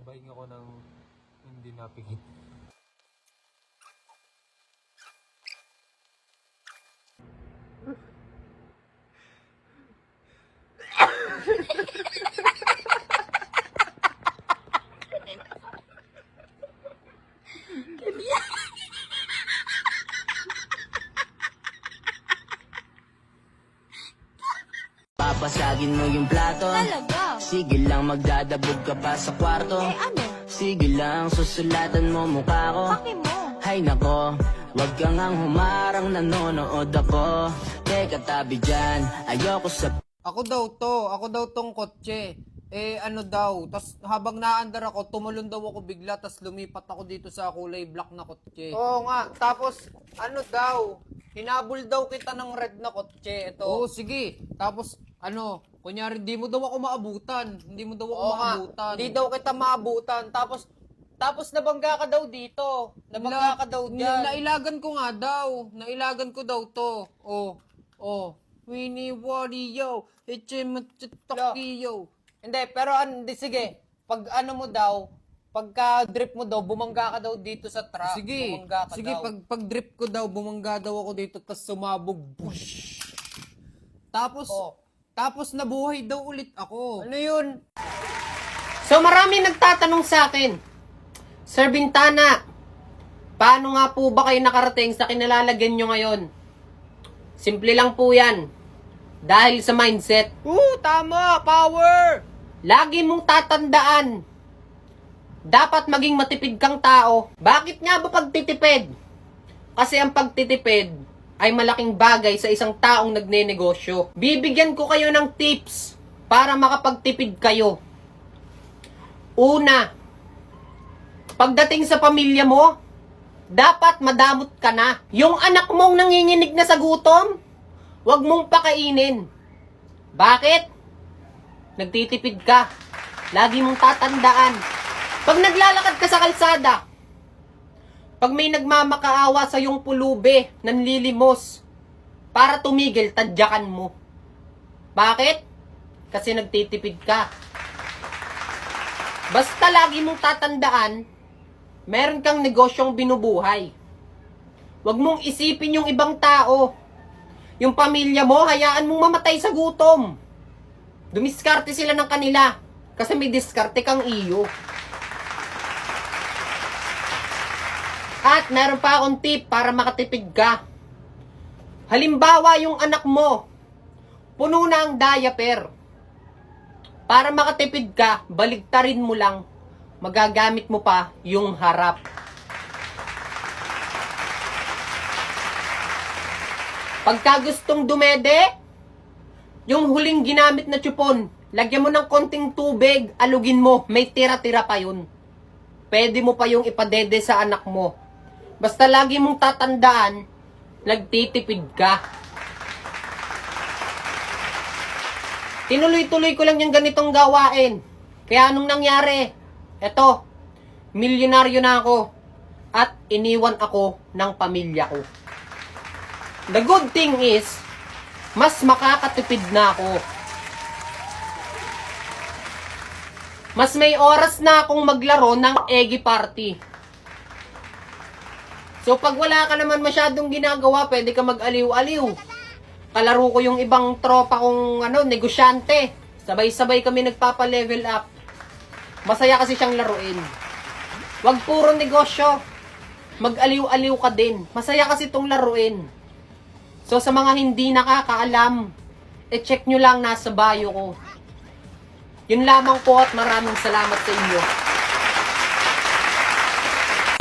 Nagpapahinga ko ng hindi napikit. Papasagin mo yung plato. Talaga? Sige lang, magdadabog ka pa sa kwarto. Eh ano? Sige lang, susulatan mo mukha ko. Paki mo. Hay nako, wag kang ang humarang, nanonood ako. Teka tabi dyan, ayoko sa... Ako daw tong kotse. Ano daw, tas habang naandar ako, tumalon daw ako bigla, tas lumipat ako dito sa kulay black na kotse. Oo nga, tapos ano daw, hinabol daw kita ng red na kotse, ito. Oo, sige. Tapos kunyari, di mo daw ako maabutan. Hindi mo daw ako maabutan. Hindi daw kita maabutan. Tapos nabangga ka daw dito. Nabangga ka daw dyan. Nailagan ko nga daw. Nailagan ko daw to. Oh. Winnie Wario. Ichimatsutokiyo. Hindi, pero sige. Pag mo daw, pagka drip mo daw, bumangga ka daw dito sa truck. Sige. Bumangga ka daw. Pag drip ko daw, bumangga daw ako dito, tas sumabog. Bush! Tapos nabuhay daw ulit ako. Ano yun? So marami nagtatanong sa akin, Sir Bintana, paano nga po ba kayo nakarating sa kinalalagyan nyo ngayon? Simple lang po yan. Dahil sa mindset. Tama! Power! Lagi mong tatandaan, dapat maging matipid kang tao. Bakit nga ba pagtitipid? Kasi ang pagtitipid ay malaking bagay sa isang taong nagnenegosyo. Bibigyan ko kayo ng tips para makapagtipid kayo. Una, pagdating sa pamilya mo, dapat madamot ka na. Yung anak mong nanginginig na sa gutom, huwag mong pakainin. Bakit? Nagtitipid ka. Lagi mong tatandaan. Pag naglalakad ka sa kalsada, pag may nagmamakaawa sa iyong pulube, nanlilimos, para tumigil, tadyakan mo. Bakit? Kasi nagtitipid ka. Basta lagi mong tatandaan, meron kang negosyong binubuhay. Huwag mong isipin yung ibang tao. Yung pamilya mo, hayaan mong mamatay sa gutom. Dumiskarte sila ng kanila. Kasi may diskarte kang iyo. At meron pa akong tip para makatipid ka. Halimbawa, yung anak mo, puno na ang diaper. Para makatipid ka, baligtarin mo lang. Magagamit mo pa yung harap. Pagka gustong dumede, yung huling ginamit na tsupon, lagyan mo ng konting tubig, alugin mo, may tira-tira pa yun. Pwede mo pa yung ipadede sa anak mo. Basta lagi mong tatandaan, nagtitipid ka. Tinuloy-tuloy ko lang yung ganitong gawain. Kaya anong nangyari? Eto, milyonaryo na ako. At iniwan ako ng pamilya ko. The good thing is, mas makakatipid na ako. Mas may oras na akong maglaro ng Eggy Party. So pag wala ka naman masyadong ginagawa, pwede ka mag-aliw-aliw. Kalaro ko yung ibang tropa kong negosyante. Sabay-sabay kami nagpapa-level up. Masaya kasi siyang laruin. Wag puro negosyo. Mag-aliw-aliw ka din. Masaya kasi itong laruin. So sa mga hindi nakakaalam, check nyo lang nasa bio ko. Yun lamang po at maraming salamat sa inyo.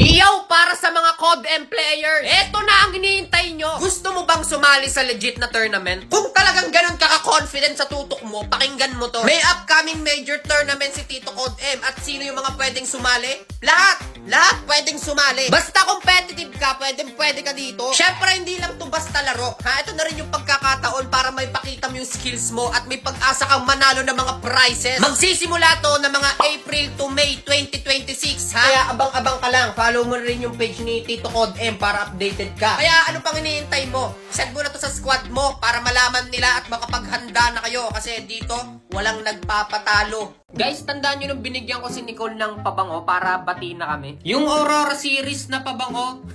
Yo! Para sa mga COD-M players, eto na ang hinihintay nyo. Gusto mo bang sumali sa legit na tournament? Kung talagang ganun ka-confident sa tutok mo, pakinggan mo to. May upcoming major tournament si Tito COD-M. At sino yung mga pwedeng sumali? Lahat pwedeng sumali. Basta competitive ka, pwede ka dito. Syempre, hindi lang to basta laro. Ito na rin yung pagkakataon para may pakita mo yung skills mo at may pag-asa kang manalo ng mga prizes. Magsisimula to ng mga April to May 2026, ha? Kaya abang-abang ka lang. Follow mo rin yung page ni Tito Cod M para updated ka. Kaya ano pang iniintay mo? Send mo na to sa squad mo para malaman nila at makapaghanda na kayo kasi dito walang nagpapatalo. Guys, tandaan nyo nung binigyan ko si Nicole ng pabango para batiin na kami. Yung Aurora series na pabango,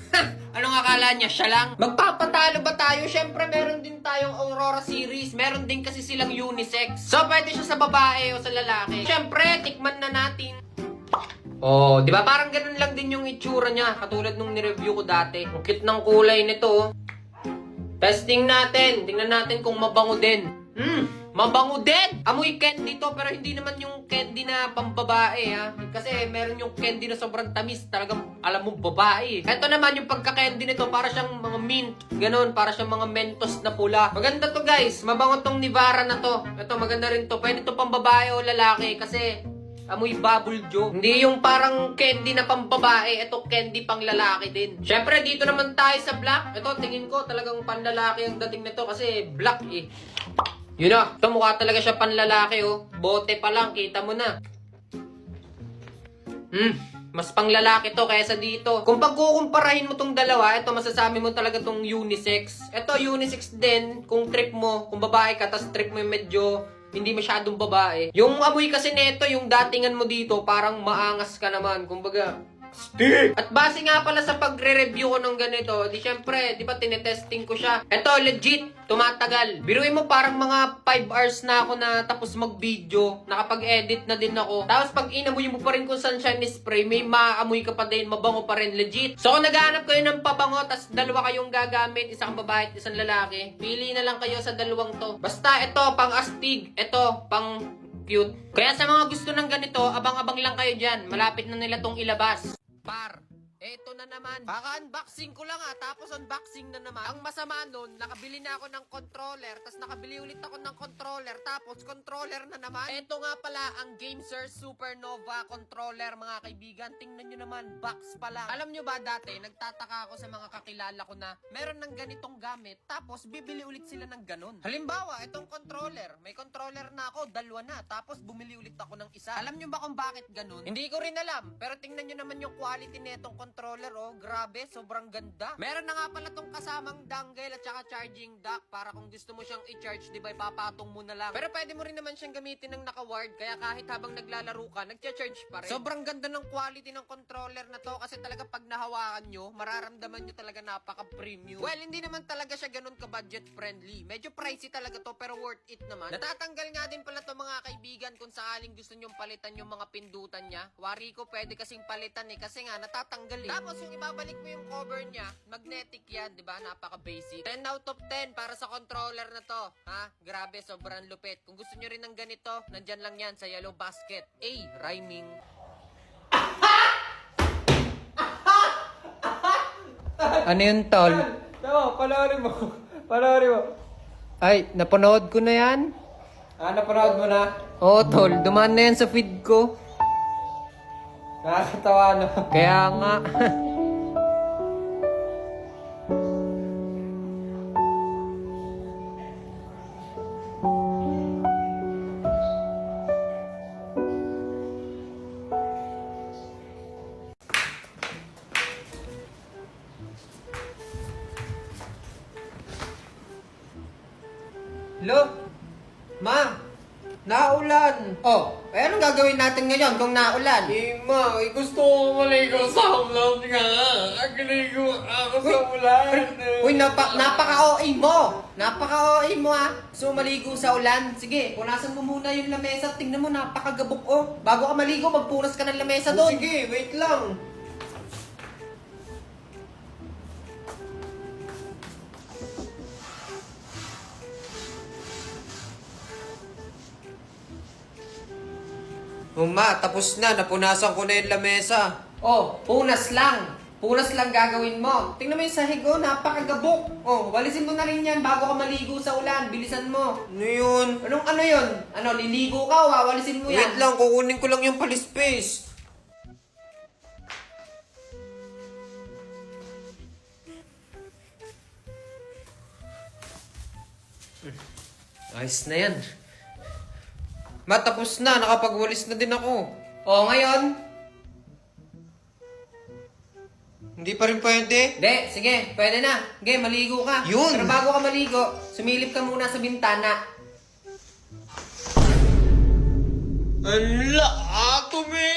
anong akala niya? Siya lang? Magpapatalo ba tayo? Syempre, meron din tayong Aurora series. Meron din kasi silang unisex. So, pwede siya sa babae o sa lalaki. Syempre, tikman na natin. Oh, di ba? Parang ganun lang din yung itsura niya. Katulad nung nireview ko dati. Ang cute ng kulay nito, oh. Testing natin. Tingnan natin kung mabango din. Mabango din! Amoy candy to, pero hindi naman yung candy na pambabae, ha? Kasi meron yung candy na sobrang tamis, talagang alam mo babae. Ito naman yung pagka-candy nito, para siyang mga mint, ganun, para siyang mga mentos na pula. Maganda to, guys. Mabango tong Nivara na to. Ito, maganda rin to. Pwede to pambabae o lalaki kasi amoy bubble joe. Hindi yung parang candy na pambabae, ito candy pang lalaki din. Syempre, dito naman tayo sa black. Ito, tingin ko talagang panlalaki ang dating nito kasi black eh. Yun na, ito mukha talaga siya panlalaki, oh. Bote pa lang, kita mo na. Mas panglalaki to kaysa dito. Kung pagkukumparahin mo tong dalawa, ito masasabi mo talaga tong unisex. Ito unisex din, kung trip mo, kung babae ka, tas trip mo yung medyo hindi masyadong babae. Yung amoy kasi neto, yung datingan mo dito, parang maangas ka naman. Kumbaga, stick! At base nga pala sa pagre-review ko ng ganito, di syempre, di ba tinetesting ko siya. Ito, legit, tumatagal. Biruin mo parang mga 5 hours na ako na tapos mag-video, nakapag-edit na din ako. Tapos pag inamoy mo pa rin kung sunshine spray, may maamoy ka pa din, mabango pa rin, legit. So kung naghahanap kayo ng pabango, tas dalawa kayong gagamit, isang babae at isang lalaki, pili na lang kayo sa dalawang to. Basta ito, pang astig, ito, pang cute. Kaya sa mga gusto ng ganito, abang-abang lang kayo dyan. Malapit na nila tong ilabas. Par, eto na naman. Kaka-unboxing ko lang tapos unboxing na naman. Ang masama nun, nakabili na ako ng controller, tapos nakabili ulit ako ng controller, tapos controller na naman. Eto nga pala ang GameSir Supernova controller, mga kaibigan. Tingnan nyo naman, box pa lang. Alam nyo ba dati, nagtataka ako sa mga kakilala ko na meron ng ganitong gamit, tapos bibili ulit sila ng ganun. Halimbawa, itong controller, may controller na ako, dalawa na, tapos bumili ulit ako ng isa. Alam nyo ba kung bakit ganun? Hindi ko rin alam, pero tingnan nyo naman yung quality netong controller, oh, grabe, sobrang ganda. Meron na nga pala tong kasamang dongle at saka charging dock para kung gusto mo siyang i-charge, di ba, ipapatong mo na lang. Pero pwede mo rin naman siyang gamitin ng naka-wired, kaya kahit habang naglalaro ka, nagcha-charge pa rin. Sobrang ganda ng quality ng controller na to kasi talaga pag nahawakan nyo, mararamdaman nyo talaga napaka-premium. Well, hindi naman talaga siya ganun ka-budget friendly. Medyo pricey talaga to pero worth it naman. Natatanggal nga din pala to, mga kaibigan, kung sakaling gusto nyong palitan yung mga pindutan niya. Wari ko pwede kasing palitan kasi nga natatanggal. Tapos yung ibabalik mo yung cover niya, magnetic yan, di ba? Napaka-basic. 10 out of 10 para sa controller na to. Ha? Grabe, sobrang lupit. Kung gusto nyo rin ng ganito, nandyan lang yan sa yellow basket. Rhyming. Ano yun, tol? Tama, panoorin mo. Panoorin mo. Ay, napanood ko na yan. Napanood mo na? Oo, tol. Dumaan na yan sa feed ko. Nakakatawa, no? Kaya nga. Hello? Ma? Naulan. Oh, anong gagawin natin ngayon kung naulan? Ma, gusto ko maligo sa ulan nga. Agligo ako sa ulan. Uy, napaka-OA mo. Napaka-OA mo So, maligo sa ulan. Sige, punasan mo muna yung lamesa. Tingnan mo, napakagabok Bago ka maligo, magpunas ka ng lamesa doon. Sige, wait lang. Ma, tapos na. Napunasan ko na yung lamesa. Oh, punas lang. Punas lang gagawin mo. Tingnan mo yung sahig, napakagabok. Walisin mo na rin yan bago ka maligo sa ulan. Bilisan mo. Ano yun? Anong ano yun? Liligo ka o wawalisin mo yan? Wait lang, kukunin ko lang yung palispace. Ayos na yan. Matapos na, nakapagwalis na din ako. Ngayon? Hindi pa rin pwede. Hindi, sige, pwede na. Sige, maligo ka. Yun. Pero bago ka maligo, sumilip ka muna sa bintana. Ala, Ato, me!